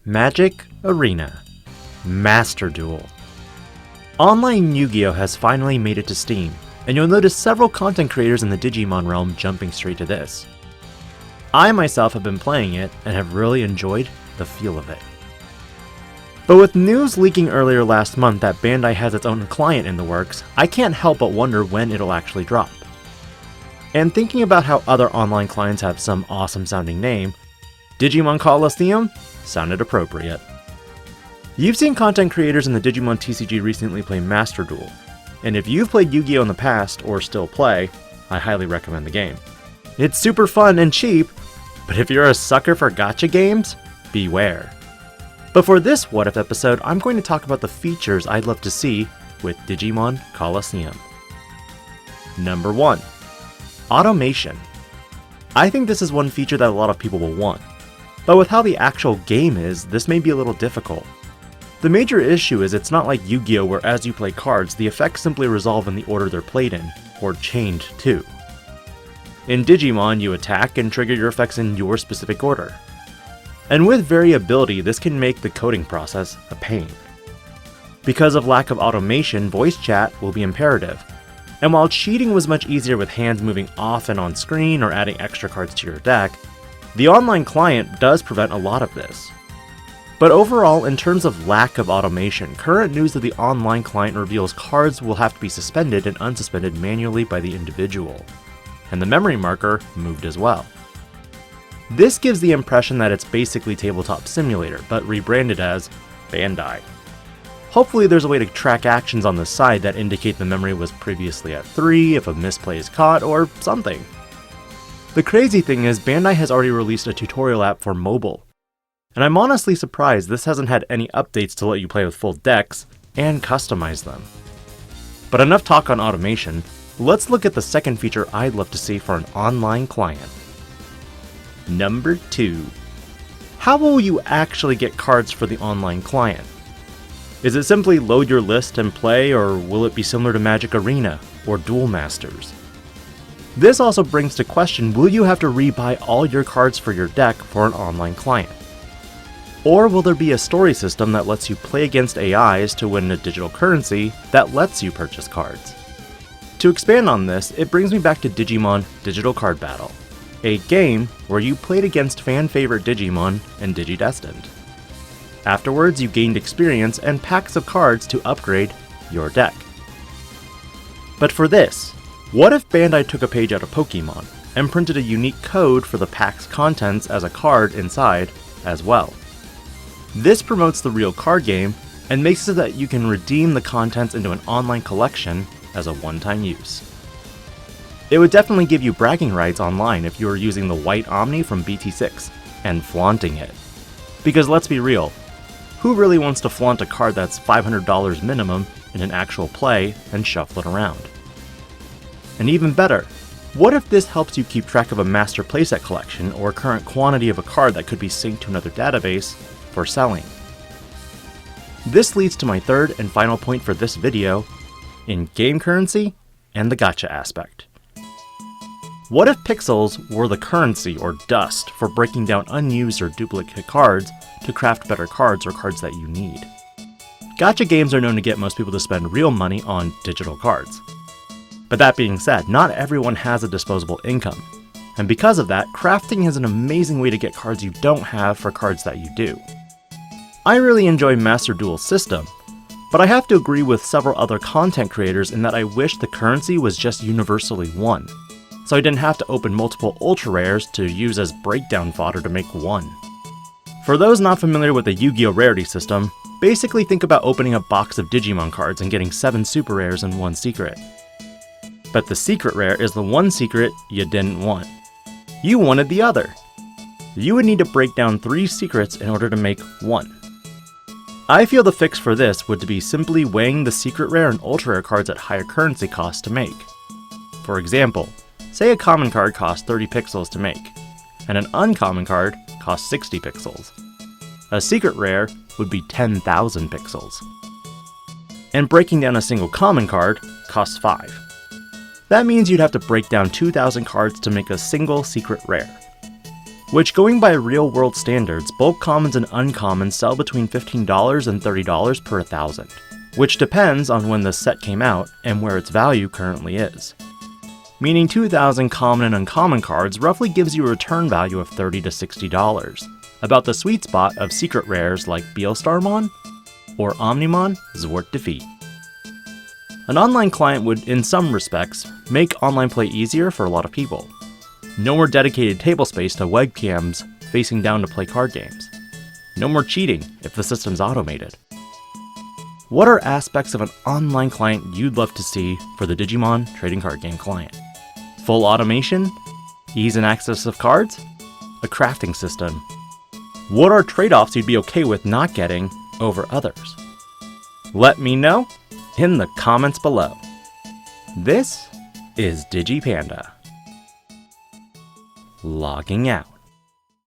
Magic Arena Master Duel. Online Yu-Gi-Oh has finally made it to Steam, and you'll notice several content creators in the Digimon realm jumping straight to this. I myself have been playing it and have really enjoyed the feel of it. But with news leaking earlier last month that Bandai has its own client in the works, I can't help but wonder when it'll actually drop. And thinking about how other online clients have some awesome sounding name, Digimon Colosseum sounded appropriate. You've seen content creators in the Digimon TCG recently play Master Duel, and if you've played Yu-Gi-Oh in the past or still play, I highly recommend the game. It's super fun and cheap, but if you're a sucker for gacha games, beware. But for this What If episode, I'm going to talk about the features I'd love to see with Digimon Colosseum. Number 1. Automation. I think this is one feature that a lot of people will want, but with how the actual game is, this may be a little difficult. The major issue is it's not like Yu-Gi-Oh where as you play cards, the effects simply resolve in the order they're played in, or chained to. In Digimon, you attack and trigger your effects in your specific order. And with variability, this can make the coding process a pain. Because of lack of automation, voice chat will be imperative. And while cheating was much easier with hands moving off and on screen or adding extra cards to your deck, the online client does prevent a lot of this. But overall, in terms of lack of automation, current news of the online client reveals cards will have to be suspended and unsuspended manually by the individual. And the memory marker moved as well. This gives the impression that it's basically Tabletop Simulator, but rebranded as Bandai. Hopefully there's a way to track actions on the side that indicate the memory was previously at 3 if a misplay is caught, or something. The crazy thing is Bandai has already released a tutorial app for mobile. And I'm honestly surprised this hasn't had any updates to let you play with full decks and customize them. But enough talk on automation, let's look at the second feature I'd love to see for an online client. Number 2. How will you actually get cards for the online client? Is it simply load your list and play, or will it be similar to Magic Arena or Duel Masters? This also brings to question, will you have to rebuy all your cards for your deck for an online client? Or will there be a story system that lets you play against AIs to win a digital currency that lets you purchase cards? To expand on this, it brings me back to Digimon Digital Card Battle, a game where you played against fan-favorite Digimon and Digidestined. Afterwards, you gained experience and packs of cards to upgrade your deck. But for this, what if Bandai took a page out of Pokemon and printed a unique code for the pack's contents as a card inside as well? This promotes the real card game and makes it so that you can redeem the contents into an online collection as a one-time use. It would definitely give you bragging rights online if you were using the White Omni from BT6 and flaunting it. Because let's be real, who really wants to flaunt a card that's $500 minimum in an actual play and shuffle it around? And even better, what if this helps you keep track of a master playset collection or current quantity of a card that could be synced to another database for selling? This leads to my third and final point for this video, in-game currency and the gacha aspect. What if pixels were the currency or dust for breaking down unused or duplicate cards to craft better cards or cards that you need? Gacha games are known to get most people to spend real money on digital cards. But that being said, not everyone has a disposable income. And because of that, crafting is an amazing way to get cards you don't have for cards that you do. I really enjoy Master Duel's system, but I have to agree with several other content creators in that I wish the currency was just universally 1. So I didn't have to open multiple ultra rares to use as breakdown fodder to make one. For those not familiar with the Yu-Gi-Oh rarity system, basically think about opening a box of Digimon cards and getting 7 super rares and 1 secret. But the secret rare is the one secret you didn't want. You wanted the other. You would need to break down 3 secrets in order to make 1. I feel the fix for this would be simply weighing the secret rare and ultra rare cards at higher currency costs to make. For example, say a common card costs 30 pixels to make, and an uncommon card costs 60 pixels. A secret rare would be 10,000 pixels. And breaking down a single common card costs 5. That means you'd have to break down 2,000 cards to make a single secret rare. which, going by real-world standards, bulk commons and uncommons sell between $15 and $30 per 1,000, which depends on when the set came out and where its value currently is. Meaning 2,000 common and uncommon cards roughly gives you a return value of $30 to $60, about the sweet spot of secret rares like Beelstarmon or Omnimon Zwart Defeat. An online client would, in some respects, make online play easier for a lot of people. No more dedicated table space to webcams facing down to play card games. No more cheating if the system's automated. What are aspects of an online client you'd love to see for the Digimon trading card game client? Full automation? Ease and access of cards? A crafting system? What are trade-offs you'd be okay with not getting over others? Let me know in the comments below. This is DIGI-PANDA. Logging out.